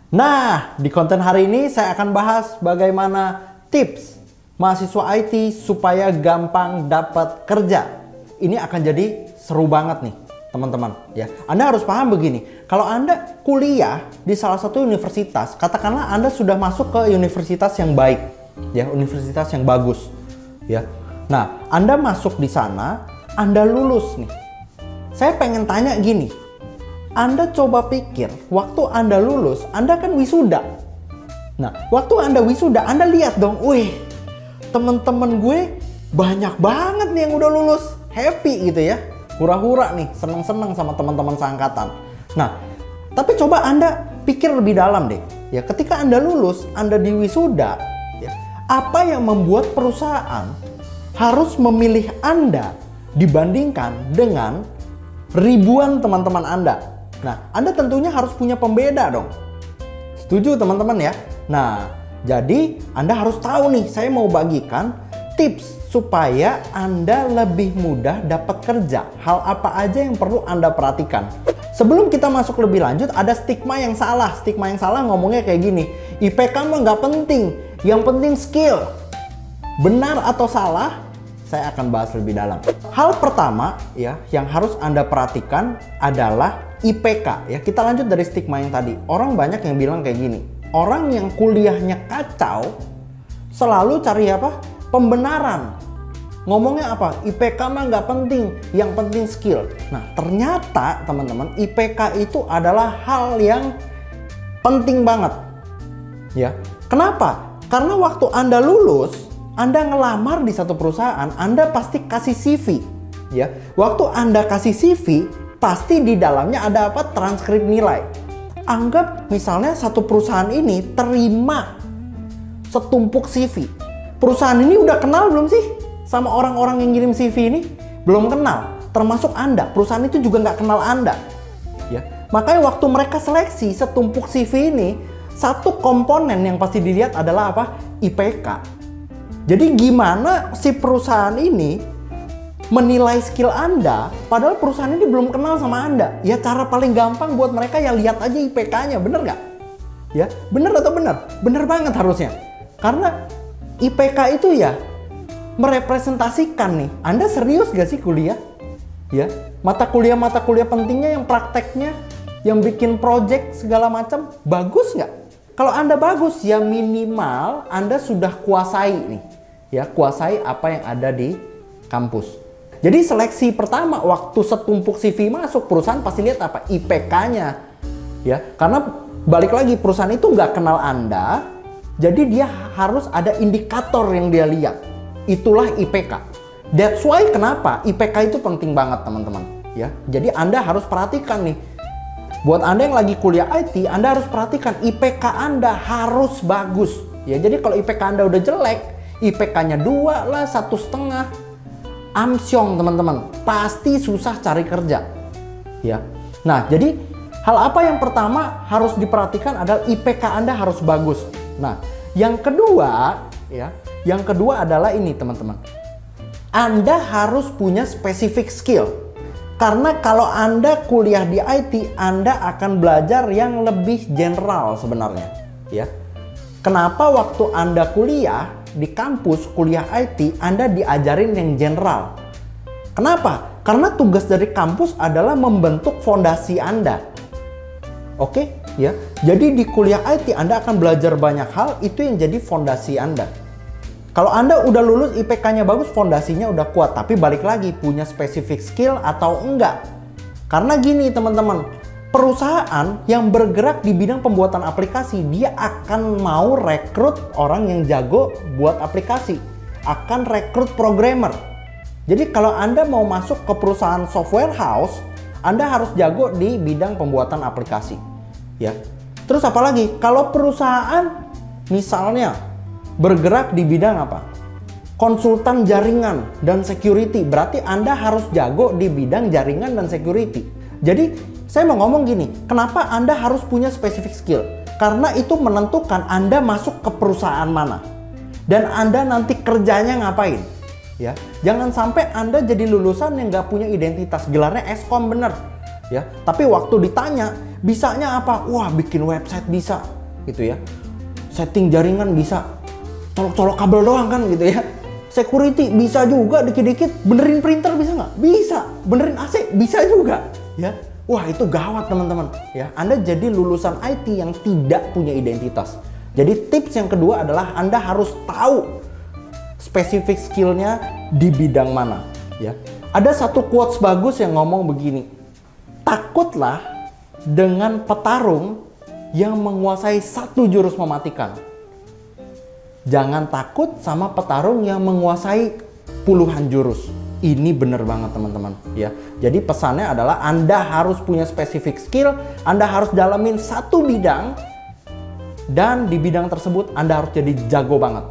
Nah, di konten hari ini saya akan bahas bagaimana tips mahasiswa IT supaya gampang dapat kerja. Ini akan jadi seru banget nih, teman-teman. Ya, Anda harus paham begini. Kalau Anda kuliah di salah satu universitas, katakanlah Anda sudah masuk ke universitas yang baik, ya, universitas yang bagus, ya. Nah, Anda masuk di sana, Anda lulus nih. Saya pengen tanya gini. Anda coba pikir, waktu Anda lulus, Anda kan wisuda. Nah, waktu Anda wisuda, Anda lihat dong, wih, temen-temen gue banyak banget nih yang udah lulus. Happy gitu ya. Hura-hura nih, seneng-seneng sama teman-teman seangkatan. Nah, tapi coba Anda pikir lebih dalam deh. Ya, ketika Anda lulus, Anda di wisuda, ya, apa yang membuat perusahaan harus memilih Anda dibandingkan dengan ribuan teman-teman Anda? Nah, Anda tentunya harus punya pembeda dong. Setuju teman-teman ya? Nah, jadi Anda harus tahu nih, saya mau bagikan tips supaya Anda lebih mudah dapat kerja. Hal apa aja yang perlu Anda perhatikan. Sebelum kita masuk lebih lanjut, ada stigma yang salah. Stigma yang salah ngomongnya kayak gini, IPK mah nggak penting, yang penting skill. Benar atau salah? Saya akan bahas lebih dalam. Hal pertama ya yang harus Anda perhatikan adalah IPK ya. Kita lanjut dari stigma yang tadi. Orang banyak yang bilang kayak gini. Orang yang kuliahnya kacau selalu cari apa? Pembenaran. Ngomongnya apa? IPK mah nggak penting, yang penting skill. Nah, ternyata teman-teman, IPK itu adalah hal yang penting banget. Ya. Kenapa? Karena waktu Anda lulus, Anda ngelamar di satu perusahaan, Anda pasti kasih CV, ya. Waktu Anda kasih CV, pasti di dalamnya ada apa? Transkrip nilai. Anggap misalnya satu perusahaan ini terima setumpuk CV. Perusahaan ini udah kenal belum sih sama orang-orang yang ngirim CV ini? Belum kenal, termasuk Anda. Perusahaan itu juga nggak kenal Anda, ya. Makanya waktu mereka seleksi setumpuk CV ini, satu komponen yang pasti dilihat adalah apa? IPK. Jadi gimana si perusahaan ini menilai skill Anda padahal perusahaan ini belum kenal sama Anda? Ya cara paling gampang buat mereka ya lihat aja IPK-nya, bener nggak? Ya, bener atau bener? Bener banget harusnya. Karena IPK itu ya merepresentasikan nih, Anda serius gak sih kuliah? Ya, mata kuliah pentingnya yang prakteknya, yang bikin project segala macam, bagus nggak? Kalau Anda bagus ya minimal Anda sudah kuasai nih. Ya, kuasai apa yang ada di kampus. Jadi seleksi pertama waktu setumpuk CV masuk, perusahaan pasti lihat apa? IPK-nya. Ya, karena balik lagi perusahaan itu nggak kenal Anda, jadi dia harus ada indikator yang dia lihat. Itulah IPK. That's why kenapa IPK itu penting banget teman-teman. Ya, jadi Anda harus perhatikan nih. Buat Anda yang lagi kuliah IT, Anda harus perhatikan IPK Anda harus bagus. Ya, jadi kalau IPK Anda udah jelek, IPK-nya 2 lah, 1,5, amsyong teman-teman, pasti susah cari kerja. Ya. Nah, jadi hal apa yang pertama harus diperhatikan adalah IPK Anda harus bagus. Nah, yang kedua ya, yang kedua adalah ini teman-teman. Anda harus punya specific skill. Karena kalau Anda kuliah di IT, Anda akan belajar yang lebih general sebenarnya, ya. Kenapa waktu Anda kuliah di kampus kuliah IT, Anda diajarin yang general? Kenapa? Karena tugas dari kampus adalah membentuk fondasi Anda. Oke, ya. Jadi di kuliah IT Anda akan belajar banyak hal, itu yang jadi fondasi Anda. Kalau Anda udah lulus IPK-nya bagus, fondasinya udah kuat, tapi balik lagi punya specific skill atau enggak. Karena gini teman-teman, perusahaan yang bergerak di bidang pembuatan aplikasi, dia akan mau rekrut orang yang jago buat aplikasi, akan rekrut programmer. Jadi kalau Anda mau masuk ke perusahaan software house, Anda harus jago di bidang pembuatan aplikasi. Ya. Terus apalagi kalau perusahaan misalnya bergerak di bidang apa? Konsultan jaringan dan security, berarti Anda harus jago di bidang jaringan dan security. Jadi saya mau ngomong gini, kenapa Anda harus punya specific skill? Karena itu menentukan Anda masuk ke perusahaan mana dan Anda nanti kerjanya ngapain. Ya, jangan sampai Anda jadi lulusan yang nggak punya identitas, gelarnya Eskom bener. Ya, tapi waktu ditanya bisanya apa? Wah, bikin website bisa, gitu ya. Setting jaringan bisa, colok-colok kabel doang kan gitu ya. Security bisa juga dikit-dikit. Benerin printer bisa nggak? Bisa. Benerin AC bisa juga ya. Wah, itu gawat teman-teman ya. Anda jadi lulusan IT yang tidak punya identitas. Jadi tips yang kedua adalah Anda harus tahu spesifik skillnya di bidang mana ya. Ada satu quotes bagus yang ngomong begini, takutlah dengan petarung yang menguasai satu jurus mematikan. Jangan takut sama petarung yang menguasai puluhan jurus. Ini bener banget teman-teman ya. Jadi pesannya adalah Anda harus punya spesifik skill, Anda harus dalamin satu bidang, dan di bidang tersebut Anda harus jadi jago banget.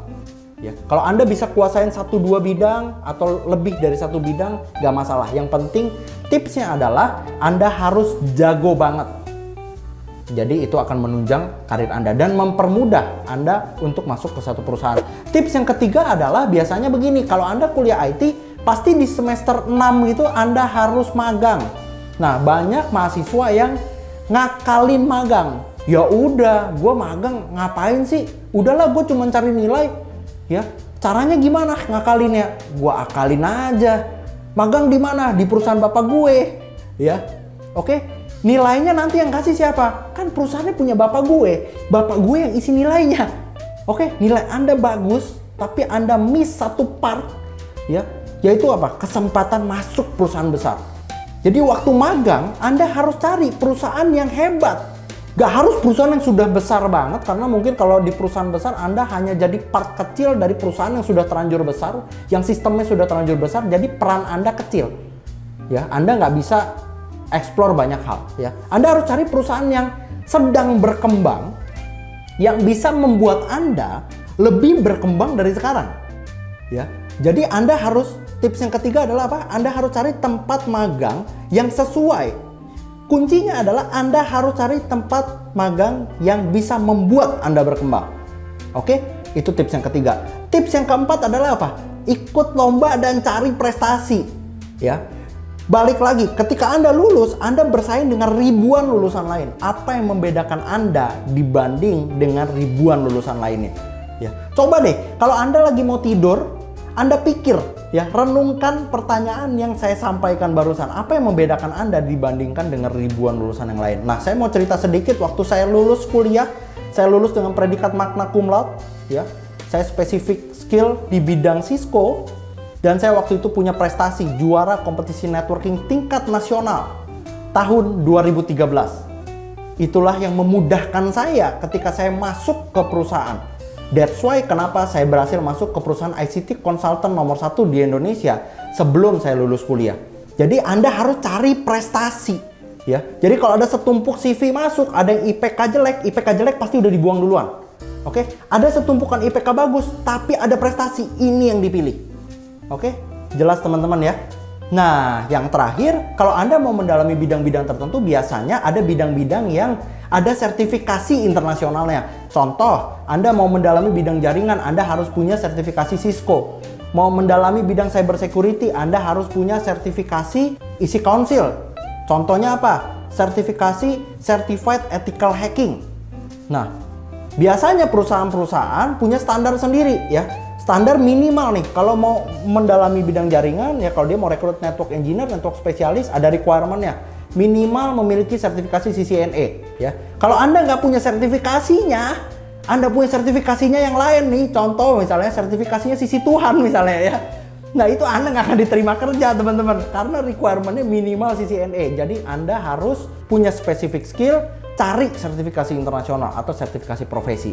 Ya, kalau Anda bisa kuasain 1-2 bidang atau lebih dari satu bidang, gak masalah. Yang penting tipsnya adalah Anda harus jago banget. Jadi itu akan menunjang karir Anda dan mempermudah Anda untuk masuk ke satu perusahaan. Tips yang ketiga adalah biasanya begini, kalau Anda kuliah IT, pasti di semester 6 itu Anda harus magang. Nah, banyak mahasiswa yang ngakalin magang. Ya udah, gue magang ngapain sih? Udahlah, gue cuma cari nilai. Ya, caranya gimana ngakalinnya? Gue akalin aja. Magang di mana? Di perusahaan bapak gue. Ya, oke. Nilainya nanti yang kasih siapa? Kan perusahaannya punya bapak gue. Bapak gue yang isi nilainya. Oke, nilai Anda bagus, tapi Anda miss satu part, ya, yaitu apa? Kesempatan masuk perusahaan besar. Jadi waktu magang, Anda harus cari perusahaan yang hebat. Gak harus perusahaan yang sudah besar banget, karena mungkin kalau di perusahaan besar Anda hanya jadi part kecil dari perusahaan yang sudah terlanjur besar, yang sistemnya sudah terlanjur besar, jadi peran Anda kecil. Ya, Anda nggak bisa explore banyak hal ya. Anda harus cari perusahaan yang sedang berkembang, yang bisa membuat Anda lebih berkembang dari sekarang ya. Jadi Anda harus, tips yang ketiga adalah apa? Anda harus cari tempat magang yang sesuai. Kuncinya adalah Anda harus cari tempat magang yang bisa membuat Anda berkembang. Oke, itu tips yang ketiga. Tips yang keempat adalah apa? Ikut lomba dan cari prestasi ya. Balik lagi, ketika Anda lulus, Anda bersaing dengan ribuan lulusan lain. Apa yang membedakan Anda dibanding dengan ribuan lulusan lainnya? Ya, coba deh, kalau Anda lagi mau tidur, Anda pikir, ya, renungkan pertanyaan yang saya sampaikan barusan. Apa yang membedakan Anda dibandingkan dengan ribuan lulusan yang lain? Nah, saya mau cerita sedikit. Waktu saya lulus kuliah, saya lulus dengan predikat magna cum laude. Ya, saya spesifik skill di bidang Cisco. Dan saya waktu itu punya prestasi juara kompetisi networking tingkat nasional tahun 2013. Itulah yang memudahkan saya ketika saya masuk ke perusahaan. That's why kenapa saya berhasil masuk ke perusahaan ICT consultant nomor 1 di Indonesia sebelum saya lulus kuliah. Jadi Anda harus cari prestasi ya. Jadi kalau ada setumpuk CV masuk, ada yang IPK jelek pasti udah dibuang duluan. Oke, ada setumpukan IPK bagus tapi ada prestasi, ini yang dipilih. Oke, jelas teman-teman ya. Nah, yang terakhir, kalau Anda mau mendalami bidang-bidang tertentu, biasanya ada bidang-bidang yang ada sertifikasi internasionalnya. Contoh, Anda mau mendalami bidang jaringan, Anda harus punya sertifikasi Cisco. Mau mendalami bidang cyber security, Anda harus punya sertifikasi ISI Council. Contohnya apa? Sertifikasi Certified Ethical Hacking. Nah, biasanya perusahaan-perusahaan punya standar sendiri ya. Standar minimal nih, kalau mau mendalami bidang jaringan, ya kalau dia mau rekrut network engineer, network spesialis, ada requirement-nya. Minimal memiliki sertifikasi CCNA. Ya. Kalau Anda nggak punya sertifikasinya, Anda punya sertifikasinya yang lain nih. Contoh misalnya sertifikasinya Sisi Tuhan misalnya ya. Nah itu Anda nggak akan diterima kerja teman-teman. Karena requirement-nya minimal CCNA. Jadi Anda harus punya specific skill, cari sertifikasi internasional atau sertifikasi profesi.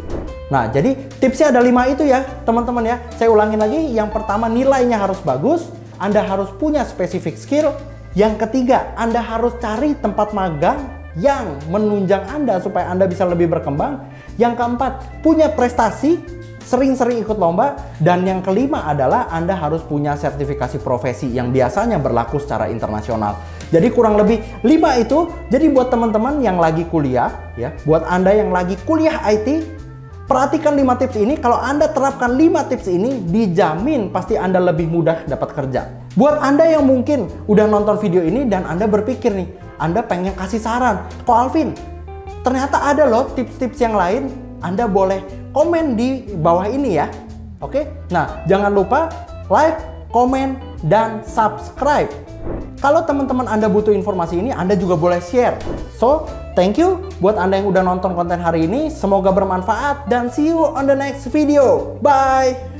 Nah, jadi tipsnya ada 5 itu ya, teman-teman ya. Saya ulangin lagi, yang pertama nilainya harus bagus, Anda harus punya specific skill. Yang ketiga, Anda harus cari tempat magang yang menunjang Anda supaya Anda bisa lebih berkembang. Yang keempat, punya prestasi, sering-sering ikut lomba. Dan yang kelima adalah Anda harus punya sertifikasi profesi yang biasanya berlaku secara internasional. Jadi kurang lebih 5 itu. Jadi buat teman-teman yang lagi kuliah ya, buat Anda yang lagi kuliah IT, perhatikan 5 tips ini. Kalau Anda terapkan 5 tips ini, dijamin pasti Anda lebih mudah dapat kerja. Buat Anda yang mungkin udah nonton video ini dan Anda berpikir nih, Anda pengen kasih saran, kok Alvin, ternyata ada loh tips-tips yang lain, Anda boleh komen di bawah ini ya. Oke, nah jangan lupa like, komen, dan subscribe. Kalau teman-teman Anda butuh informasi ini, Anda juga boleh share. So, thank you buat Anda yang udah nonton konten hari ini. Semoga bermanfaat dan see you on the next video. Bye!